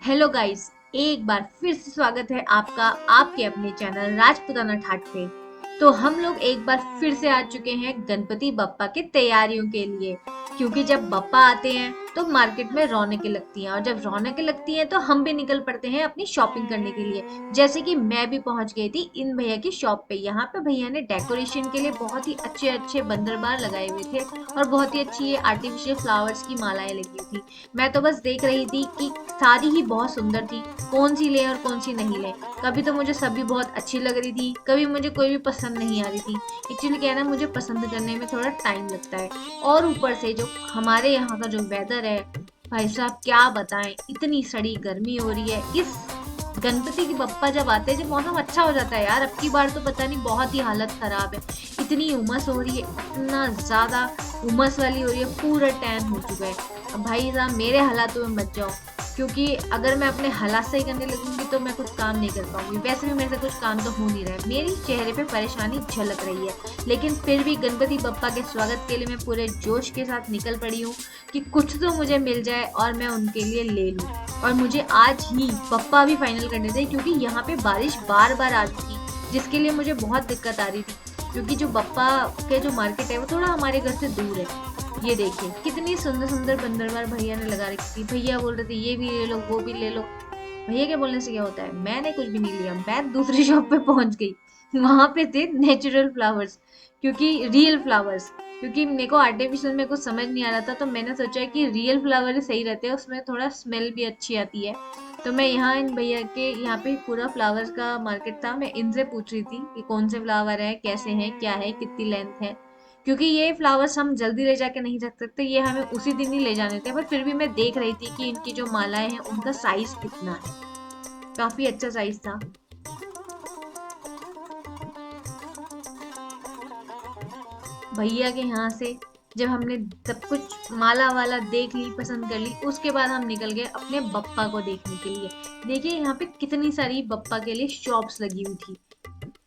Hello guys, एक बार फिर से स्वागत है आपका आपके अपने चैनल राजपुताना ठाट पे। तो हम लोग एक बार फिर से आ चुके हैं गणपति बप्पा की तैयारियों के लिए। क्योंकि जब बप्पा आते हैं तो मार्केट में रौनकें लगती हैं, और जब रौनकें लगती हैं तो हम भी निकल पड़ते हैं अपनी शॉपिंग करने के लिए। जैसे कि मैं भी पहुंच गई थी इन भैया की शॉप पे। यहाँ पे भैया ने डेकोरेशन के लिए बहुत ही अच्छे अच्छे बंदरबार लगाए हुए थे, और बहुत ही अच्छी ये आर्टिफिशियल फ्लावर्स की मालाएं लगी हुई थी। मैं तो बस देख रही थी कि सारी ही बहुत सुंदर थी, कौन सी लें और कौन सी नहीं लें। कभी तो मुझे सभी बहुत अच्छी लग रही थी, कभी मुझे कोई भी पसंद नहीं आ रही थी। एक्चुअली क्या है ना, मुझे पसंद करने में थोड़ा टाइम लगता है। और ऊपर से जो हमारे यहाँ का जो वेदर है, भाई साहब क्या बताएं, इतनी सड़ी गर्मी हो रही है। इस गणपति की बप्पा जब आते हैं, जब मौसम अच्छा हो जाता है यार, अब की बार तो पता नहीं बहुत ही हालत खराब है। इतनी उमस हो रही है, इतना ज्यादा उमस वाली हो रही है, पूरा टैन हो चुका है। अब भाई साहब मेरे हालातों में मत जाओ, क्योंकि अगर मैं अपने हालात सही करने लगूंगी तो मैं कुछ काम नहीं कर पाऊंगी। वैसे भी मेरे से कुछ काम तो हो नहीं रहा है, मेरी चेहरे पे परेशानी झलक रही है। लेकिन फिर भी गणपति बप्पा के स्वागत के लिए मैं पूरे जोश के साथ निकल पड़ी हूँ कि कुछ तो मुझे मिल जाए और मैं उनके लिए ले लूँ। और मुझे आज ही बप्पा भी फाइनल करने थे, क्योंकि यहाँ पे बारिश बार बार आ रही थी, जिसके लिए मुझे बहुत दिक्कत आ रही थी। क्योंकि जो बप्पा के जो मार्केट है वो थोड़ा हमारे घर से दूर है। ये देखिए कितनी सुंदर सुंदर बंदरबार भैया ने लगा रखी थी। भैया बोल रहे थे ये भी ले लो वो भी ले लो। भैया के बोलने से क्या होता है, मैंने कुछ भी नहीं लिया, मैं दूसरी शॉप पे पहुंच गई। वहां पे थे नेचुरल फ्लावर्स, क्योंकि रियल फ्लावर्स। क्योंकि मेरे को आर्टिफिशियल में कुछ समझ नहीं आ रहा था, तो मैंने सोचा कि रियल फ्लावर ही सही रहते हैं, उसमें थोड़ा स्मेल भी अच्छी आती है। तो मैं यहाँ इन भैया के यहाँ पे पूरा फ्लावर्स का मार्केट था, मैं इनसे पूछ रही थी कि कौन से फ्लावर है, कैसे हैं, क्या है, कितनी लेंथ है। क्योंकि ये फ्लावर्स हम जल्दी ले जाके नहीं रख सकते, ये हमें उसी दिन ही ले जाने थे। पर फिर भी मैं देख रही थी कि इनकी जो मालाएं हैं उनका साइज कितना है। काफी अच्छा साइज था। भैया के यहाँ से जब हमने सब कुछ माला वाला देख ली, पसंद कर ली, उसके बाद हम निकल गए अपने बप्पा को देखने के लिए। देखिए यहाँ पे कितनी सारी बप्पा के लिए शॉप्स लगी हुई थी।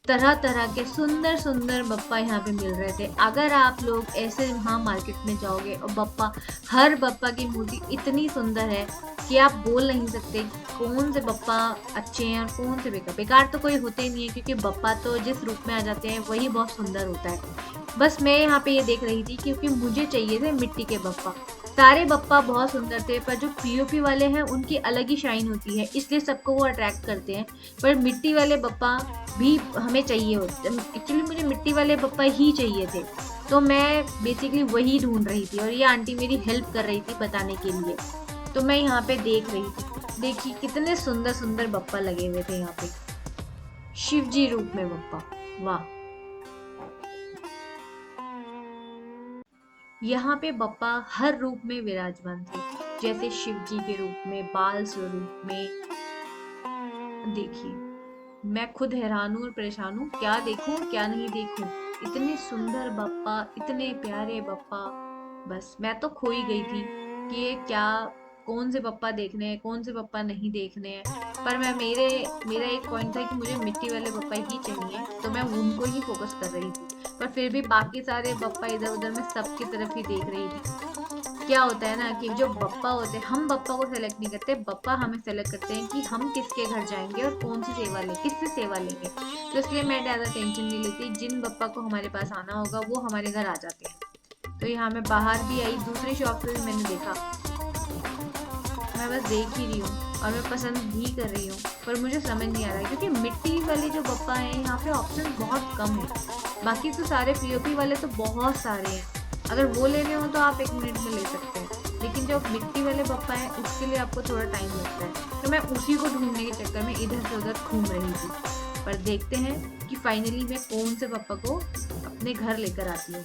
तरह तरह के सुंदर सुंदर बप्पा यहाँ पे मिल रहे थे। अगर आप लोग ऐसे वहाँ मार्केट में जाओगे और बप्पा, हर बप्पा की मूर्ति इतनी सुंदर है कि आप बोल नहीं सकते कि कौन से बप्पा अच्छे हैं और कौन से बेकार। बेकार तो कोई होते ही नहीं है, क्योंकि बप्पा तो जिस रूप में आ जाते हैं वही बहुत सुंदर होता है। बस मैं यहाँ पे ये देख रही थी क्योंकि मुझे चाहिए थे मिट्टी के बप्पा। सारे बप्पा बहुत सुंदर थे, पर जो पीओपी वाले हैं उनकी अलग ही शाइन होती है, इसलिए सबको वो अट्रैक्ट करते हैं। पर मिट्टी वाले बप्पा भी हमें चाहिए होते। एक्चुअली मुझे मिट्टी वाले बप्पा ही चाहिए थे, तो मैं बेसिकली वही ढूंढ रही थी, और ये आंटी मेरी हेल्प कर रही थी बताने के लिए। तो मैं यहाँ पे देख रही थी, देखिए कितने सुंदर सुंदर बप्पा लगे हुए थे यहाँ पे, शिव जी रूप में बप्पा। वाह। यहाँ पे बप्पा हर रूप में विराजमान थे, जैसे शिव जी के रूप में, बाल स्वरूप में। देखिए मैं खुद हैरान हूँ और परेशान हूँ, क्या देखूं क्या नहीं देखूं। इतने सुंदर बप्पा, इतने प्यारे बप्पा। बस मैं तो खो ही गई थी कि ये क्या, कौन से बप्पा देखने हैं, कौन से बप्पा नहीं देखने हैं। पर मैं मेरा एक पॉइंट था कि मुझे मिट्टी वाले बप्पा ही चाहिए, तो मैं उनको ही फोकस कर रही थी। पर फिर भी बाकी सारे बप्पा इधर उधर मैं सबकी तरफ ही देख रही थी। क्या होता है ना कि जो बप्पा होते हैं, हम बप्पा को सेलेक्ट नहीं करते, बप्पा हमें सेलेक्ट करते हैं कि हम किसके घर जाएंगे और कौन सी सेवा लेंगे, किससे सेवा लेंगे। तो इसलिए मैं ज़्यादा टेंशन नहीं लेती, जिन बप्पा को हमारे पास आना होगा वो हमारे घर आ जाते हैं। तो यहाँ मैं बाहर भी आई, दूसरी शॉप पे भी मैंने देखा। मैं बस देख ही रही हूँ और मैं पसंद भी कर रही हूँ, पर मुझे समझ नहीं आ रहा है, क्योंकि मिट्टी वाले जो बप्पा हैं यहाँ पे ऑप्शन बहुत कम है। बाकी तो सारे पीओपी वाले तो बहुत सारे हैं, अगर वो लेने हो तो आप 1 मिनट में ले सकते हैं। लेकिन जो मिट्टी वाले बप्पा हैं उसके लिए आपको थोड़ा टाइम लगता है, तो मैं उसी को ढूंढने के चक्कर में इधर से उधर घूम रही थी। पर देखते हैं कि फाइनली मैं कौन से बप्पा को अपने घर लेकर आती हूँ।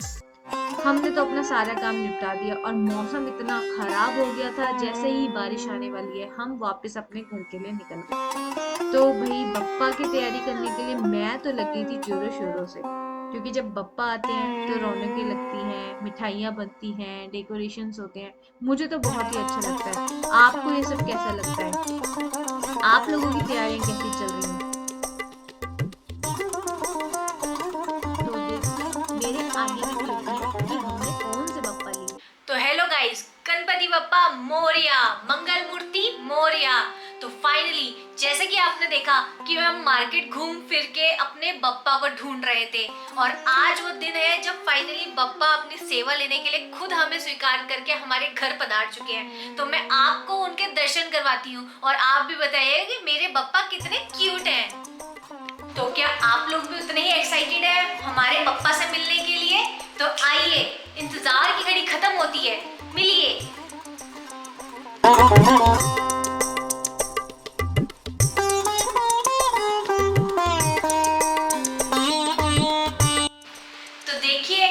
हमने तो अपना सारा काम निपटा दिया, और मौसम इतना खराब हो गया था, जैसे ही बारिश आने वाली है हम वापस अपने घर के लिए निकल गए। तो भाई बप्पा की तैयारी करने के लिए मैं तो लगी थी जोरों शोरों से, क्योंकि जब बप्पा आते हैं तो रौनकें लगती हैं, मिठाइयाँ बनती हैं, डेकोरेशंस होते हैं। मुझे तो बहुत ही अच्छा लगता है। आपको ये सब कैसा लगता है? आप लोगों की तैयारियां कैसी चल रही हैं? तो देखिए मेरे आगे भी क्लिप में कि हमने कौन से बप्पा लिए। तो हेलो गाइस, गणपति बप्पा मोरिया, मंगल मूर्ति मोरिया। तो फाइनली जैसे कि आपने देखा कि हम मार्केट घूम फिर के अपने बप्पा को ढूंढ रहे थे, और आज वो दिन है जब फाइनली बप्पा अपनी सेवा लेने के लिए खुद हमें स्वीकार करके हमारे घर पधार चुके हैं। तो मैं आपको उनके दर्शन करवाती हूँ और आप भी बताइए कि मेरे बप्पा कितने क्यूट हैं। तो क्या आप लोग भी उतने ही एक्साइटेड हैं हमारे बप्पा से मिलने के लिए? तो आइए, इंतजार की घड़ी खत्म होती है, मिलिए। तो देखिए,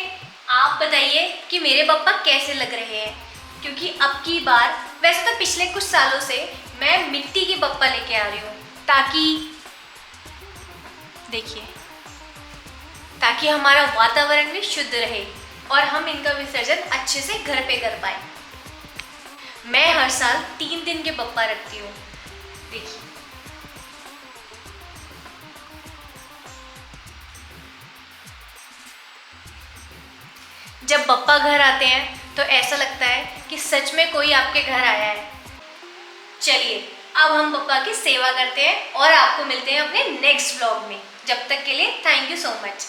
आप बताइए कि मेरे बप्पा कैसे लग रहे हैं, क्योंकि अब की बार, वैसे तो पिछले कुछ सालों से मैं मिट्टी के बप्पा लेके आ रही हूँ, ताकि देखिए, ताकि हमारा वातावरण भी शुद्ध रहे और हम इनका विसर्जन अच्छे से घर पे कर पाए। मैं हर साल 3 दिन के बप्पा रखती हूँ। देखिए, जब बप्पा घर आते हैं तो ऐसा लगता है कि सच में कोई आपके घर आया है। चलिए, अब हम बप्पा की सेवा करते हैं और आपको मिलते हैं अपने नेक्स्ट व्लॉग में। जब तक के लिए थैंक यू सो मच।